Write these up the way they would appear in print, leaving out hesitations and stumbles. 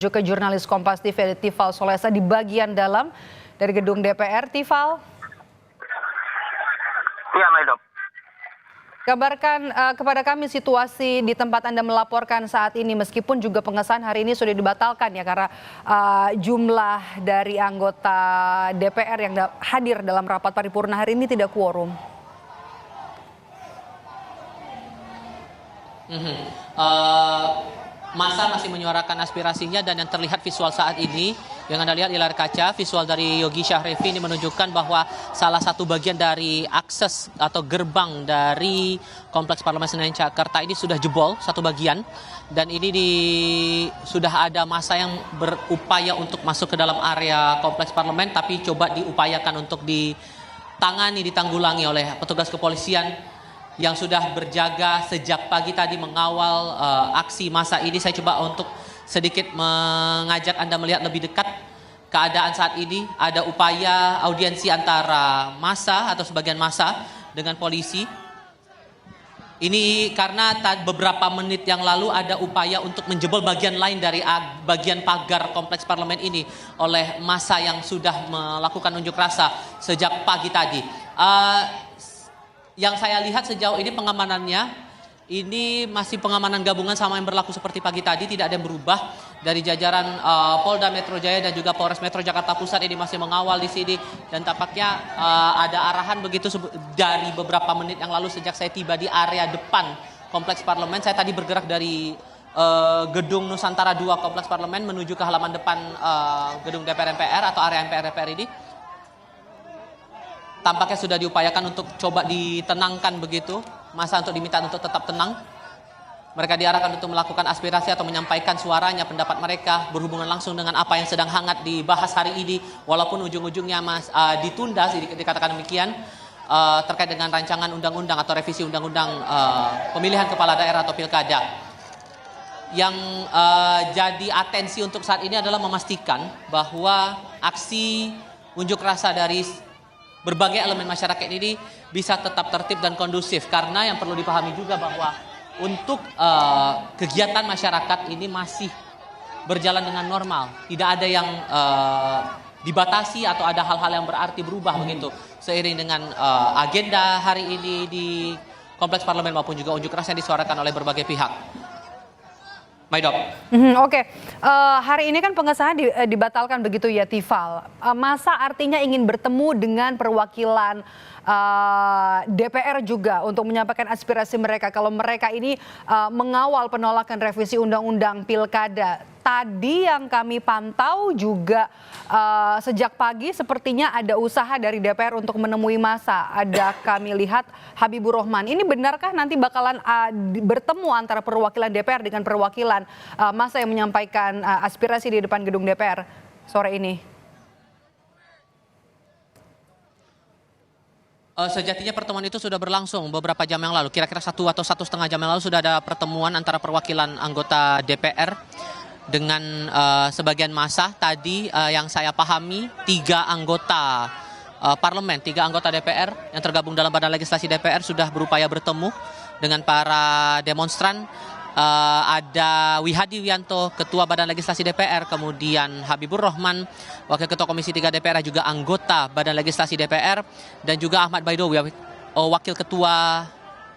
Juga jurnalis Kompas TV Tifal Solesa di bagian dalam dari gedung DPR. Tifal. Iya, Maidop. Kabarkan kepada kami situasi di tempat Anda melaporkan saat ini, meskipun juga pengesahan hari ini sudah dibatalkan ya karena jumlah dari anggota DPR yang hadir dalam rapat paripurna hari ini tidak quorum. Masa masih menyuarakan aspirasinya, dan yang terlihat visual saat ini yang Anda lihat di layar kaca, visual dari Yogi Syahrevi ini menunjukkan bahwa salah satu bagian dari akses atau gerbang dari Kompleks Parlemen Senayan Jakarta ini sudah jebol satu bagian, dan ini sudah ada masa yang berupaya untuk masuk ke dalam area Kompleks Parlemen, tapi coba diupayakan untuk ditanggulangi oleh petugas kepolisian yang sudah berjaga sejak pagi tadi mengawal aksi massa ini. Saya coba untuk sedikit mengajak Anda melihat lebih dekat keadaan saat ini. Ada upaya audiensi antara massa atau sebagian massa dengan polisi. Ini karena beberapa menit yang lalu ada upaya untuk menjebol bagian lain dari bagian pagar Kompleks Parlemen ini oleh massa yang sudah melakukan unjuk rasa sejak pagi tadi. Yang saya lihat sejauh ini pengamanannya ini masih pengamanan gabungan sama yang berlaku seperti pagi tadi, tidak ada yang berubah dari jajaran Polda Metro Jaya dan juga Polres Metro Jakarta Pusat ini masih mengawal di sini, dan tampaknya ada arahan begitu dari beberapa menit yang lalu sejak saya tiba di area depan Kompleks Parlemen. Saya tadi bergerak dari gedung Nusantara 2 Kompleks Parlemen menuju ke halaman depan gedung DPR MPR atau area MPR DPR ini. Tampaknya sudah diupayakan untuk coba ditenangkan begitu, masa untuk diminta untuk tetap tenang. Mereka diarahkan untuk melakukan aspirasi atau menyampaikan suaranya, pendapat mereka berhubungan langsung dengan apa yang sedang hangat dibahas hari ini, walaupun ujung-ujungnya ditunda, dikatakan demikian, terkait dengan rancangan undang-undang atau revisi undang-undang pemilihan kepala daerah atau pilkada. Yang jadi atensi untuk saat ini adalah memastikan bahwa aksi unjuk rasa dari berbagai elemen masyarakat ini bisa tetap tertib dan kondusif, karena yang perlu dipahami juga bahwa untuk kegiatan masyarakat ini masih berjalan dengan normal, tidak ada yang dibatasi atau ada hal-hal yang berarti berubah begitu seiring dengan agenda hari ini di Kompleks Parlemen maupun juga unjuk rasa yang disuarakan oleh berbagai pihak. Maidop. Oke. Hari ini kan pengesahan dibatalkan begitu ya, Tifal. Masa artinya ingin bertemu dengan perwakilan DPR juga untuk menyampaikan aspirasi mereka kalau mereka ini mengawal penolakan revisi undang-undang pilkada. Tadi yang kami pantau juga sejak pagi sepertinya ada usaha dari DPR untuk menemui massa. Ada kami lihat Habibur Rahman. Ini benarkah nanti bakalan bertemu antara perwakilan DPR dengan perwakilan massa yang menyampaikan aspirasi di depan gedung DPR sore ini? Sejatinya pertemuan itu sudah berlangsung beberapa jam yang lalu. Kira-kira 1 atau 1,5 jam yang lalu sudah ada pertemuan antara perwakilan anggota DPR dengan sebagian massa. Tadi yang saya pahami 3 anggota parlemen, 3 anggota DPR yang tergabung dalam Badan Legislasi DPR sudah berupaya bertemu dengan para demonstran. Ada Wihadi Wianto, Ketua Badan Legislasi DPR, kemudian Habibur Rahman, Wakil Ketua Komisi 3 DPR, juga anggota Badan Legislasi DPR, dan juga Ahmad Baidowi, Wakil Ketua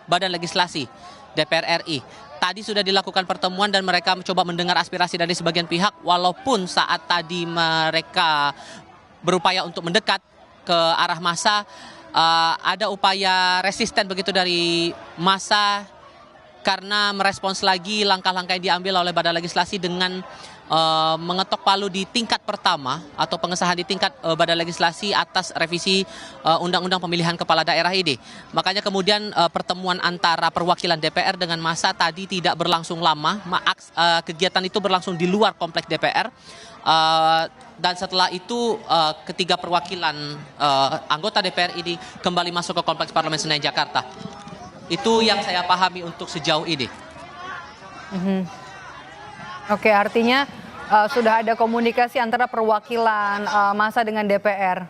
Badan Legislasi DPR RI. Tadi sudah dilakukan pertemuan dan mereka mencoba mendengar aspirasi dari sebagian pihak, walaupun saat tadi mereka berupaya untuk mendekat ke arah massa, ada upaya resisten begitu dari massa karena merespons lagi langkah-langkah yang diambil oleh Badan Legislasi dengan mengetok palu di tingkat pertama atau pengesahan di tingkat Badan Legislasi atas revisi Undang-Undang Pemilihan Kepala Daerah ini. Makanya kemudian pertemuan antara perwakilan DPR dengan massa tadi tidak berlangsung lama. Kegiatan itu berlangsung di luar kompleks DPR. Dan setelah itu ketiga perwakilan anggota DPR ini kembali masuk ke Kompleks Parlemen Senayan Jakarta. Itu yang saya pahami untuk sejauh ini. Oke, artinya sudah ada komunikasi antara perwakilan massa dengan DPR.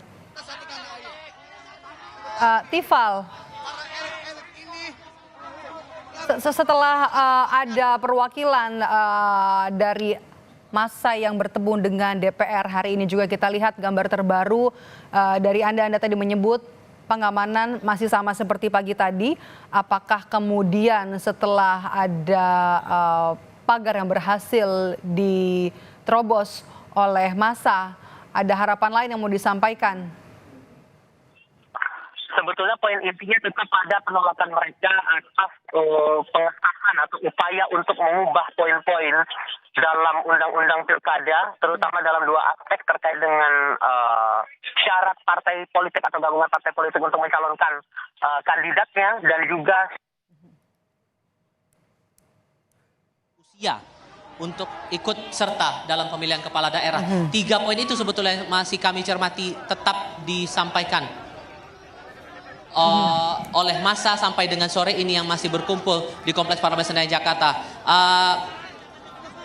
Tifal, setelah ada perwakilan dari massa yang bertemu dengan DPR hari ini. Juga kita lihat gambar terbaru dari Anda tadi menyebut pengamanan masih sama seperti pagi tadi. Apakah kemudian setelah ada pagar yang berhasil diterobos oleh massa, ada harapan lain yang mau disampaikan? Sebetulnya poin intinya tetap pada penolakan mereka atas pengesahan atau upaya untuk mengubah poin-poin dalam undang-undang pilkada, terutama dalam dua aspek terkait dengan syarat partai politik atau gabungan partai politik untuk mencalonkan kandidatnya, dan juga usia untuk ikut serta dalam pemilihan kepala daerah. 3 poin itu sebetulnya masih kami cermati tetap disampaikan oleh massa sampai dengan sore ini yang masih berkumpul di Kompleks Parlemen Senayan Jakarta.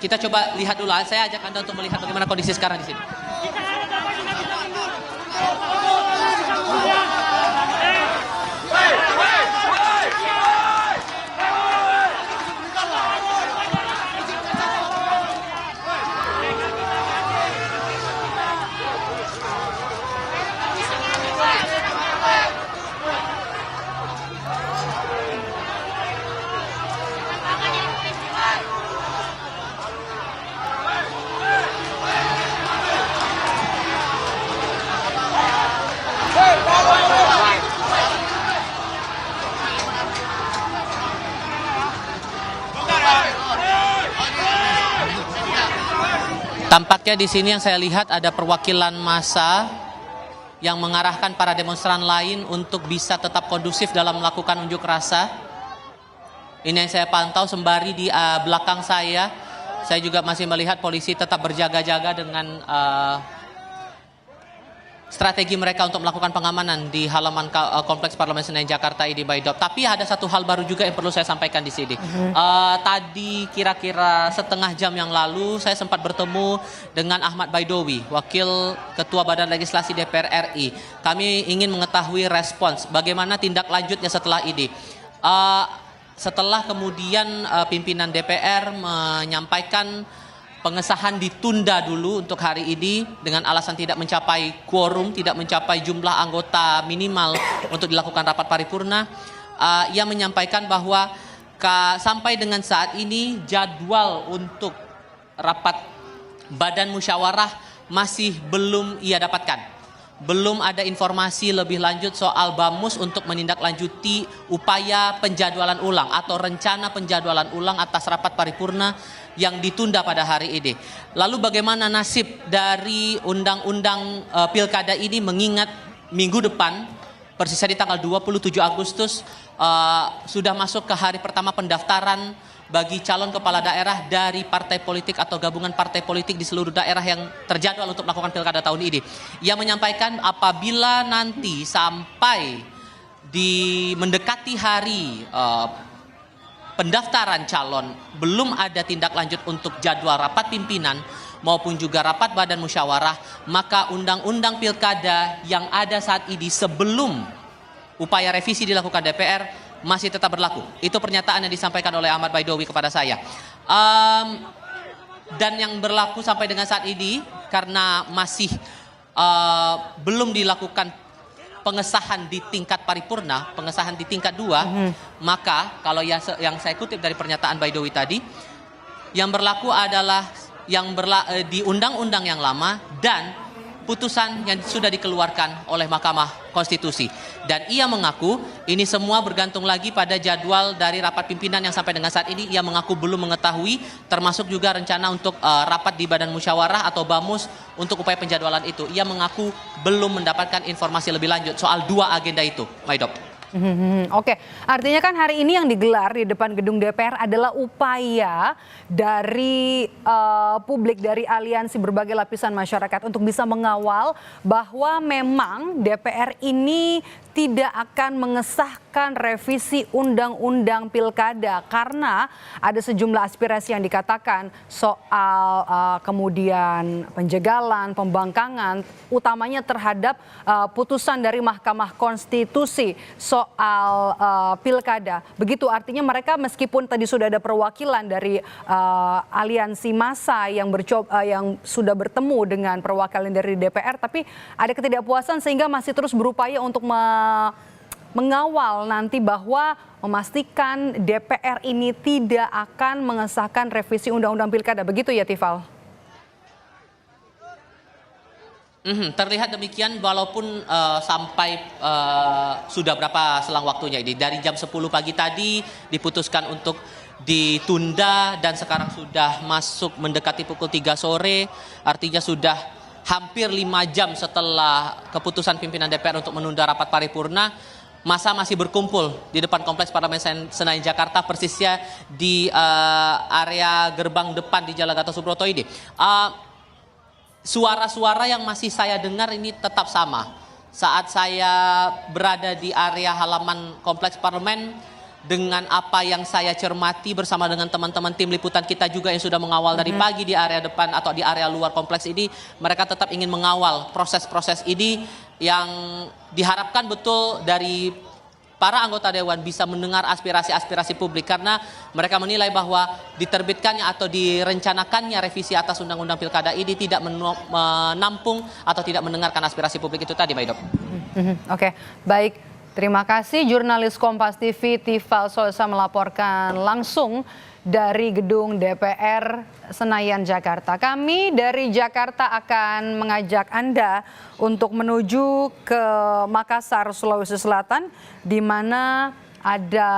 Kita coba lihat dulu. Saya ajak Anda untuk melihat bagaimana kondisi sekarang di sini. Tampaknya di sini yang saya lihat ada perwakilan massa yang mengarahkan para demonstran lain untuk bisa tetap kondusif dalam melakukan unjuk rasa. Ini yang saya pantau sembari di belakang saya juga masih melihat polisi tetap berjaga-jaga dengan strategi mereka untuk melakukan pengamanan di halaman Kompleks Parlemen Senayan Jakarta ini, Baidop. Tapi ada satu hal baru juga yang perlu saya sampaikan di sini. Tadi kira-kira setengah jam yang lalu saya sempat bertemu dengan Ahmad Baidowi, Wakil Ketua Badan Legislasi DPR RI. Kami ingin mengetahui respons bagaimana tindak lanjutnya setelah ini. Setelah kemudian pimpinan DPR menyampaikan pengesahan ditunda dulu untuk hari ini dengan alasan tidak mencapai quorum, tidak mencapai jumlah anggota minimal untuk dilakukan rapat paripurna. Ia menyampaikan bahwa sampai dengan saat ini jadwal untuk rapat badan musyawarah masih belum ia dapatkan. Belum ada informasi lebih lanjut soal Bamus untuk menindaklanjuti upaya penjadwalan ulang atau rencana penjadwalan ulang atas rapat paripurna yang ditunda pada hari ini. Lalu bagaimana nasib dari undang-undang pilkada ini mengingat minggu depan, persisnya di tanggal 27 Agustus, sudah masuk ke hari pertama pendaftaran bagi calon kepala daerah dari partai politik atau gabungan partai politik di seluruh daerah yang terjadwal untuk melakukan pilkada tahun ini. Ia menyampaikan apabila nanti sampai mendekati hari pendaftaran calon belum ada tindak lanjut untuk jadwal rapat pimpinan maupun juga rapat badan musyawarah, maka undang-undang pilkada yang ada saat ini sebelum upaya revisi dilakukan DPR masih tetap berlaku. Itu pernyataan yang disampaikan oleh Ahmad Baidowi kepada saya. Dan yang berlaku sampai dengan saat ini karena masih belum dilakukan pengesahan di tingkat paripurna, pengesahan di tingkat 2, maka kalau yang saya kutip dari pernyataan Baidowi tadi, yang berlaku adalah di undang-undang yang lama dan putusan yang sudah dikeluarkan oleh Mahkamah Konstitusi. Dan ia mengaku ini semua bergantung lagi pada jadwal dari rapat pimpinan yang sampai dengan saat ini ia mengaku belum mengetahui, termasuk juga rencana untuk rapat di Badan Musyawarah atau Bamus untuk upaya penjadwalan itu. Ia mengaku belum mendapatkan informasi lebih lanjut soal 2 agenda itu, Maidop. Oke, artinya kan hari ini yang digelar di depan gedung DPR adalah upaya dari publik, dari aliansi berbagai lapisan masyarakat untuk bisa mengawal bahwa memang DPR ini tidak akan mengesahkan revisi undang-undang pilkada karena ada sejumlah aspirasi yang dikatakan soal kemudian penjagalan, pembangkangan, utamanya terhadap putusan dari Mahkamah Konstitusi soal pilkada. Begitu artinya mereka meskipun tadi sudah ada perwakilan dari aliansi massa yang sudah bertemu dengan perwakilan dari DPR, tapi ada ketidakpuasan sehingga masih terus berupaya untuk mengawal nanti bahwa memastikan DPR ini tidak akan mengesahkan revisi undang-undang pilkada. Begitu ya, Tifal? Terlihat demikian walaupun sampai sudah berapa selang waktunya ini. Dari jam 10 pagi tadi diputuskan untuk ditunda dan sekarang sudah masuk mendekati pukul 3 sore. Artinya sudah hampir 5 jam setelah keputusan pimpinan DPR untuk menunda rapat paripurna. Masa masih berkumpul di depan Kompleks Parlemen Senayan Jakarta, persisnya di area gerbang depan di Jalan Gatot Subroto ini. Suara-suara yang masih saya dengar ini tetap sama. Saat saya berada di area halaman Kompleks Parlemen, dengan apa yang saya cermati bersama dengan teman-teman tim liputan kita juga yang sudah mengawal dari pagi di area depan atau di area luar kompleks ini, mereka tetap ingin mengawal proses-proses ini yang diharapkan betul dari para anggota dewan bisa mendengar aspirasi-aspirasi publik, karena mereka menilai bahwa diterbitkannya atau direncanakannya revisi atas undang-undang pilkada ini tidak menampung atau tidak mendengarkan aspirasi publik itu tadi, Mbak Idop. Oke, baik. Terima kasih jurnalis Kompas TV Tifal Solesa melaporkan langsung dari gedung DPR Senayan Jakarta. Kami dari Jakarta akan mengajak Anda untuk menuju ke Makassar, Sulawesi Selatan, di mana ada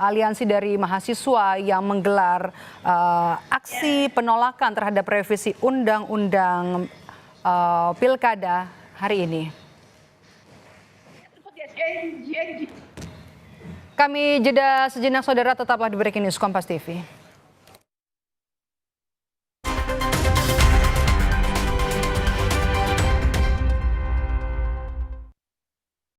aliansi dari mahasiswa yang menggelar aksi penolakan terhadap revisi undang-undang pilkada hari ini. Kami jeda sejenak, saudara, tetaplah di Breaking News Kompas TV.